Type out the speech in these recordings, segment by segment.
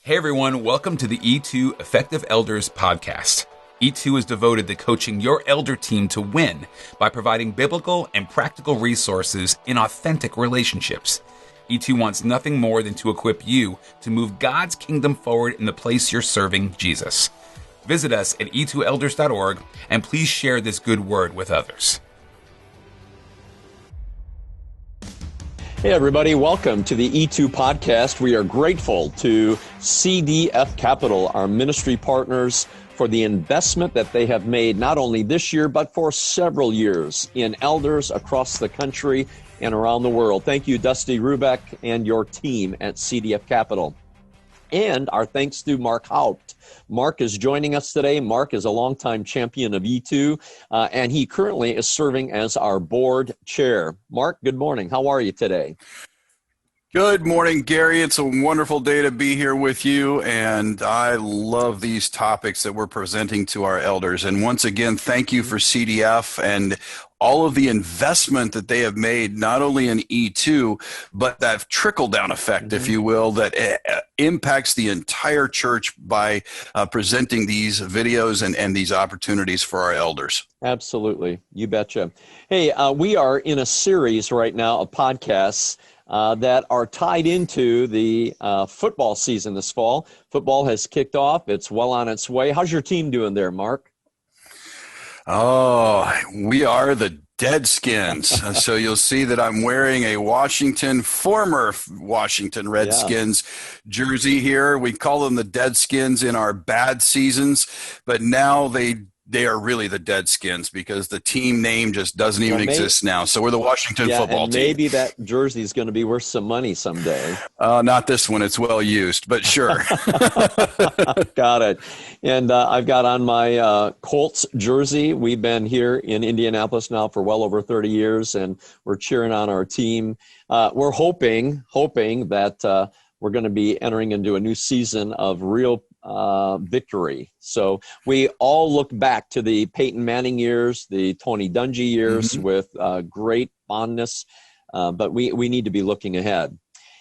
Hey everyone, welcome to the E2 Effective Elders podcast. E2 is devoted to coaching your elder team to win by providing biblical and practical resources in authentic relationships. E2 wants nothing more than to equip you to move God's kingdom forward in the place you're serving Jesus. Visit us at e2elders.org and please share this good word with others. Hey everybody, welcome to the E2 podcast. We are grateful to CDF Capital, our ministry partners, for the investment that they have made not only this year, but for several years in elders across the country and around the world. Thank you, Dusty Rubeck and your team at CDF Capital. And our thanks to Mark Houpt. Mark is joining us today. Mark is a longtime champion of E2, and he currently is serving as our board chair. Mark, good morning. How are you today? Good morning, Gary. It's a wonderful day to be here with you, and I love these topics that we're presenting to our elders. And once again, thank you for CDF and all of the investment that they have made, not only in E2, but that trickle-down effect, if you will, that impacts the entire church by presenting these videos and these opportunities for our elders. Absolutely. You betcha. Hey, we are in a series right now of podcasts that are tied into the football season this fall. Football has kicked off. It's well on its way. How's your team doing there, Mark? Oh, we are the Deadskins. So you'll see that I'm wearing a former Washington Redskins jersey here. We call them the Deadskins in our bad seasons, but now they are really the Deadskins because the team name just doesn't even exist now. So we're the Washington football team. Maybe that jersey is going to be worth some money someday. Not this one. It's well used, but sure. Got it. And I've got on my Colts jersey. We've been here in Indianapolis now for well over 30 years, and we're cheering on our team. We're hoping that we're going to be entering into a new season of real victory. So we all look back to the Peyton Manning years, the Tony Dungy years with great fondness, but we need to be looking ahead.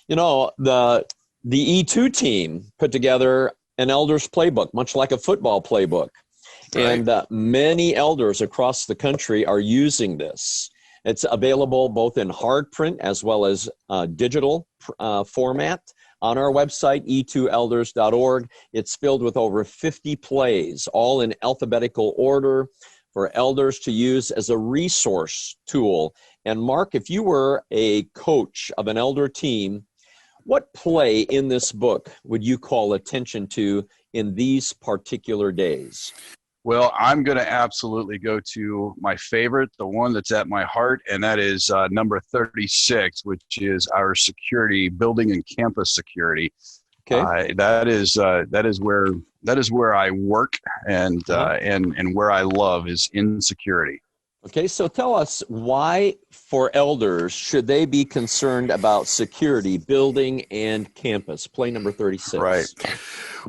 You know, the E2 team put together an Elders Playbook, much like a football playbook. Right. And many elders across the country are using this. It's available both in hard print as well as digital format. On our website, e2elders.org, it's filled with over 50 plays, all in alphabetical order for elders to use as a resource tool. And Mark, if you were a coach of an elder team, what play in this book would you call attention to in these particular days? Well, I'm going to absolutely go to my favorite, the one that's at my heart, and that is number 36, which is our security, building and campus security. Okay, that is where I work and where I love is in security. Okay, so tell us why, for elders, should they be concerned about security, building, and campus? Play number 36. Right.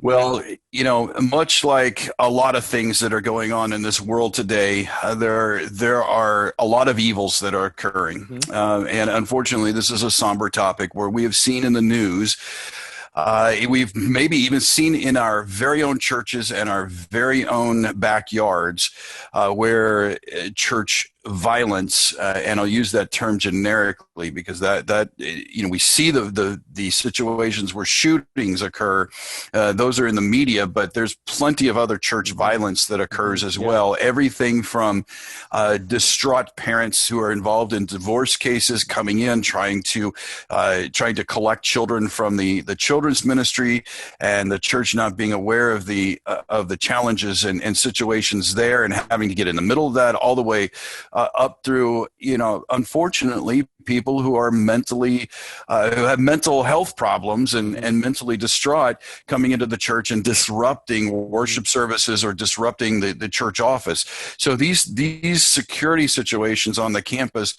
Well, you know, much like a lot of things that are going on in this world today, there are a lot of evils that are occurring. And unfortunately, this is a somber topic where we have seen in the news, we've maybe even seen in our very own churches and our very own backyards where church violence, and I'll use that term generically because that you know, we see the situations where shootings occur. Those are in the media, but there's plenty of other church violence that occurs as well. Everything from distraught parents who are involved in divorce cases coming in, trying to collect children from the children's ministry, and the church not being aware of the challenges and situations there, and having to get in the middle of that, all the way up through, you know, unfortunately, people who are mentally, who have mental health problems and mentally distraught coming into the church and disrupting worship services or disrupting the church office. So these security situations on the campus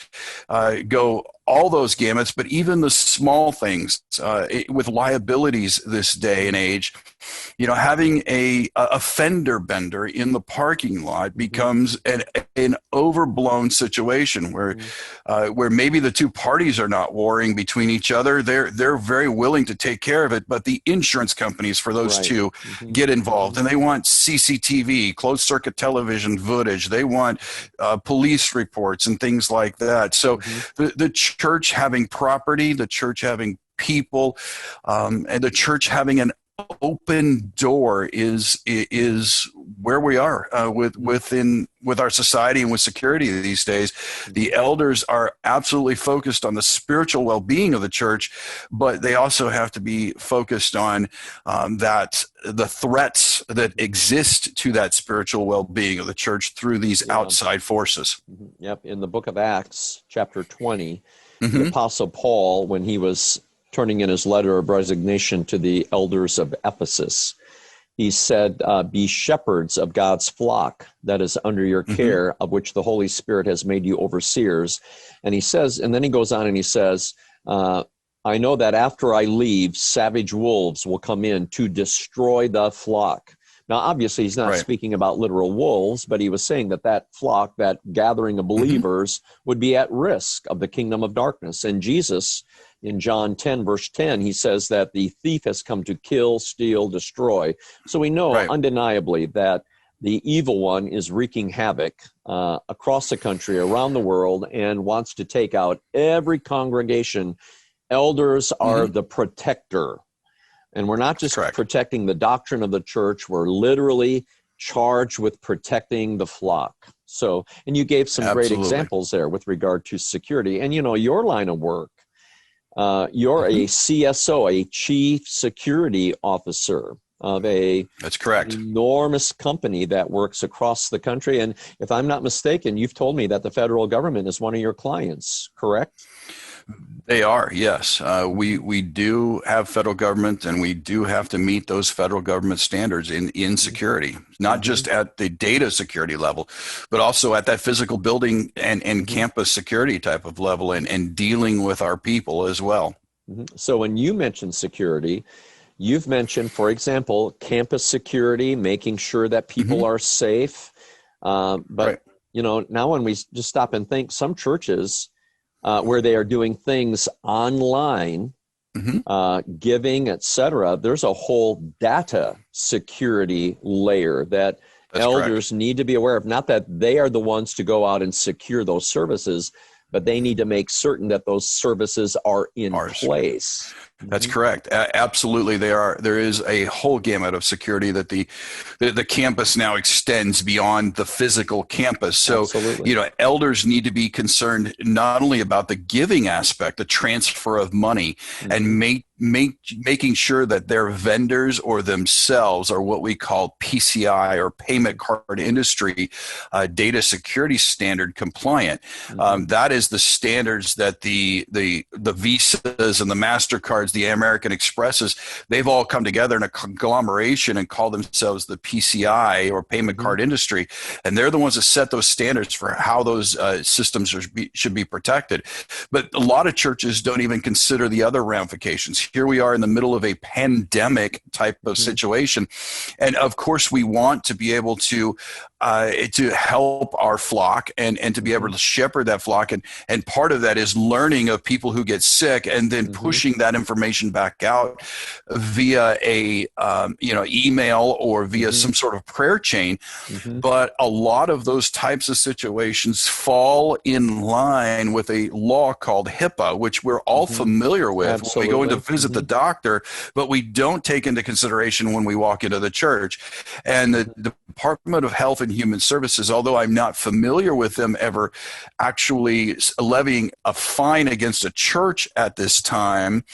go all those gamuts, but even the small things with liabilities this day and age having a fender bender in the parking lot becomes an overblown situation where maybe the two parties are not warring between each other. They're very willing to take care of it, but the insurance companies for those two get involved, and they want CCTV, closed circuit television footage. They want police reports and things like that. So the church having property, the church having people, and the church having an open door is where we are with our society and with security these days. The elders are absolutely focused on the spiritual well-being of the church, but they also have to be focused on the threats that exist to that spiritual well-being of the church through these outside forces. Yep. In the book of Acts, chapter 20, the Apostle Paul, when he was turning in his letter of resignation to the elders of Ephesus, he said, be shepherds of God's flock that is under your care, of which the Holy Spirit has made you overseers. And he says, and then he goes on and he says, I know that after I leave, savage wolves will come in to destroy the flock. Now, obviously, he's not speaking about literal wolves, but he was saying that flock, that gathering of believers, would be at risk of the kingdom of darkness. And Jesus, in John 10, verse 10, he says that the thief has come to kill, steal, destroy. So we know undeniably that the evil one is wreaking havoc across the country, around the world, and wants to take out every congregation. Elders are the protector. And we're not just protecting the doctrine of the church, we're literally charged with protecting the flock. So, and you gave some great examples there with regard to security. And, your line of work, you're a CSO, a chief security officer of That's correct. enormous company that works across the country. And if I'm not mistaken, you've told me that the federal government is one of your clients, correct? They are, yes. We do have federal government, and we do have to meet those federal government standards in security, not just at the data security level, but also at that physical building and campus security type of level, and dealing with our people as well. So when you mention security, you've mentioned, for example, campus security, making sure that people are safe. But now when we just stop and think, some churches where they are doing things online, giving, etc., there's a whole data security layer that elders need to be aware of. Not that they are the ones to go out and secure those services, but they need to make certain that those services are in place. That's correct. Absolutely, there is a whole gamut of security that the campus now extends beyond the physical campus. So, elders need to be concerned not only about the giving aspect, the transfer of money, and making sure that their vendors or themselves are what we call PCI, or payment card industry data security standard compliant. That is the standards that the Visas and the MasterCards, the American Expresses, they've all come together in a conglomeration and call themselves the PCI, or payment card industry. And they're the ones that set those standards for how those systems should be protected. But a lot of churches don't even consider the other ramifications. Here we are in the middle of a pandemic type of situation. And of course, we want to be able to help our flock and to be able to shepherd that flock. And part of that is learning of people who get sick, and then pushing that information back out via email or via some sort of prayer chain. But a lot of those types of situations fall in line with a law called HIPAA, which we're all familiar with when we go in to visit the doctor, but we don't take into consideration when we walk into the church. And the Department of Health and Human Services, although I'm not familiar with them ever actually levying a fine against a church at this time,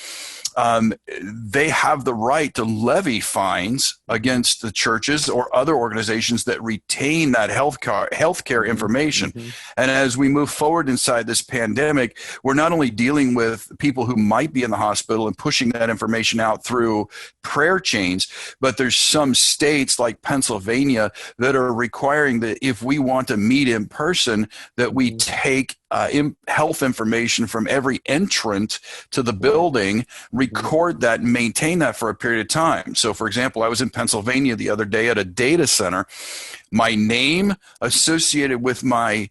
they have the right to levy fines against the churches or other organizations that retain that healthcare information. And as we move forward inside this pandemic, we're not only dealing with people who might be in the hospital and pushing that information out through prayer chains, but there's some states like Pennsylvania that are requiring requiring that if we want to meet in person, that we take health information from every entrant to the building, record that, and maintain that for a period of time. So, for example, I was in Pennsylvania the other day at a data center. My name associated with my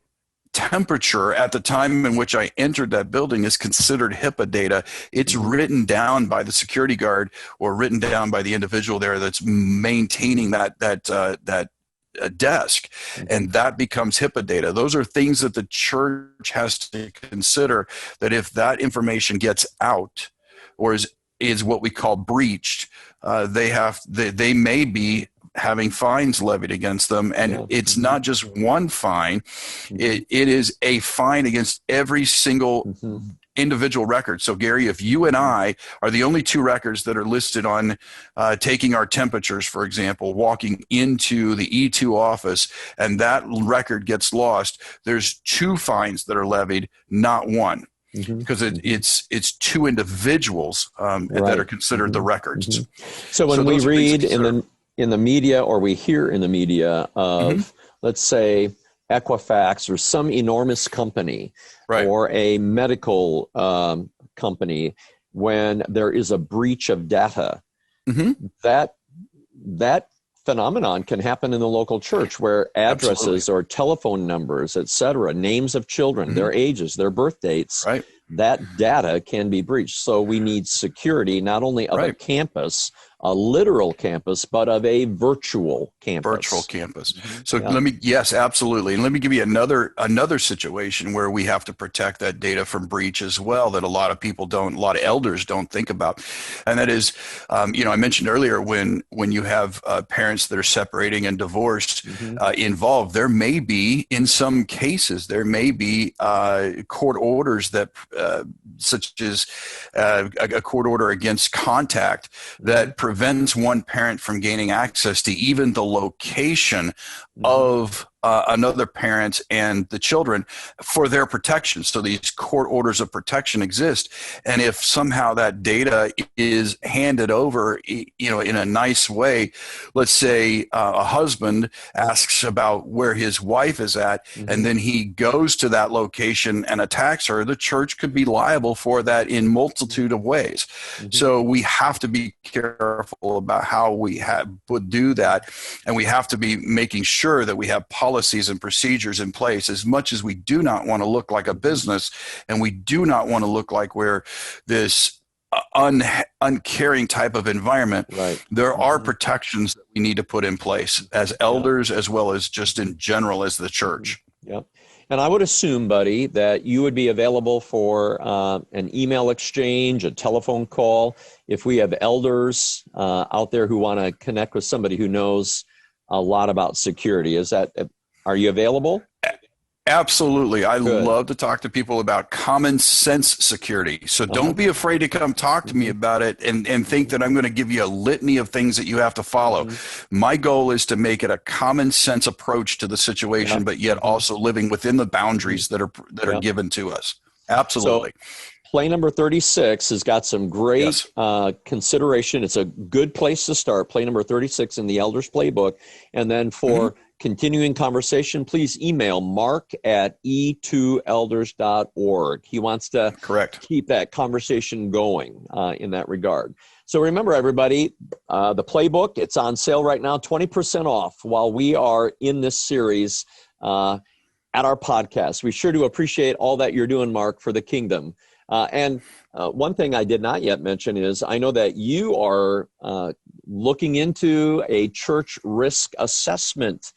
temperature at the time in which I entered that building is considered HIPAA data. It's written down by the security guard or written down by the individual there that's maintaining that desk, and that becomes HIPAA data. Those are things that the church has to consider, that if that information gets out or is what we call breached, they may be having fines levied against them. And it's not just one fine. It is a fine against every single individual record. So Gary, if you and I are the only two records that are listed on taking our temperatures, for example, walking into the E2 office, and that record gets lost, there's 2 fines that are levied, not one. Because it's 2 individuals that are considered the records. So when we read in the media, or we hear in the media of, let's say, Equifax or some enormous company, or a medical company, when there is a breach of data, that phenomenon can happen in the local church, where addresses or telephone numbers, etc., names of children, their ages, their birth dates, that data can be breached. So we need security, not only of a campus, a literal campus, but of a virtual campus. So yes, absolutely. And let me give you another situation where we have to protect that data from breach as well, that a lot of elders don't think about. And that is, I mentioned earlier, when you have parents that are separating and divorced involved, there may be, in some cases, court orders that, such as a court order against contact, that prevents one parent from gaining access to even the location of another parent and the children for their protection. So these court orders of protection exist. And if somehow that data is handed over, in a nice way, let's say a husband asks about where his wife is at, and then he goes to that location and attacks her, the church could be liable for that in multitude of ways. So we have to be careful about how we would do that. And we have to be making sure that we have policies and procedures in place, as much as we do not want to look like a business, and we do not want to look like we're this uncaring type of environment. There are protections that we need to put in place as elders, as well as just in general as the church. And I would assume, buddy, that you would be available for an email exchange, a telephone call, if we have elders out there who want to connect with somebody who knows a lot about security. Are you available? Absolutely. I love to talk to people about common sense security. So don't be afraid to come talk to me about it and think that I'm going to give you a litany of things that you have to follow. My goal is to make it a common sense approach to the situation, but yet also living within the boundaries that are given to us. Absolutely. So, play number 36 has got some great consideration. It's a good place to start. Play number 36 in the Elders Playbook. And then for continuing conversation, please email mark@e2elders.org. He wants to keep that conversation going in that regard. So remember, everybody, the playbook, it's on sale right now, 20% off while we are in this series at our podcast. We sure do appreciate all that you're doing, Mark, for the kingdom. And one thing I did not yet mention is I know that you are looking into a church risk assessment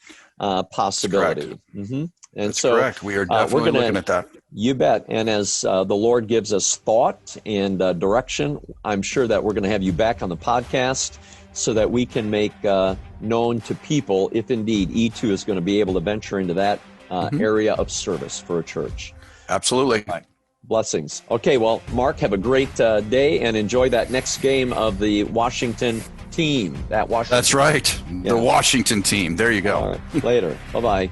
possibility. And That's correct. We are definitely looking at that. You bet. And as the Lord gives us thought and direction, I'm sure that we're going to have you back on the podcast so that we can make known to people if indeed E2 is going to be able to venture into that area of service for a church. Absolutely. Blessings. Okay, well, Mark, have a great day and enjoy that next game of the Washington team. That's right. The Washington team. There you go. All right. Later. Bye-bye.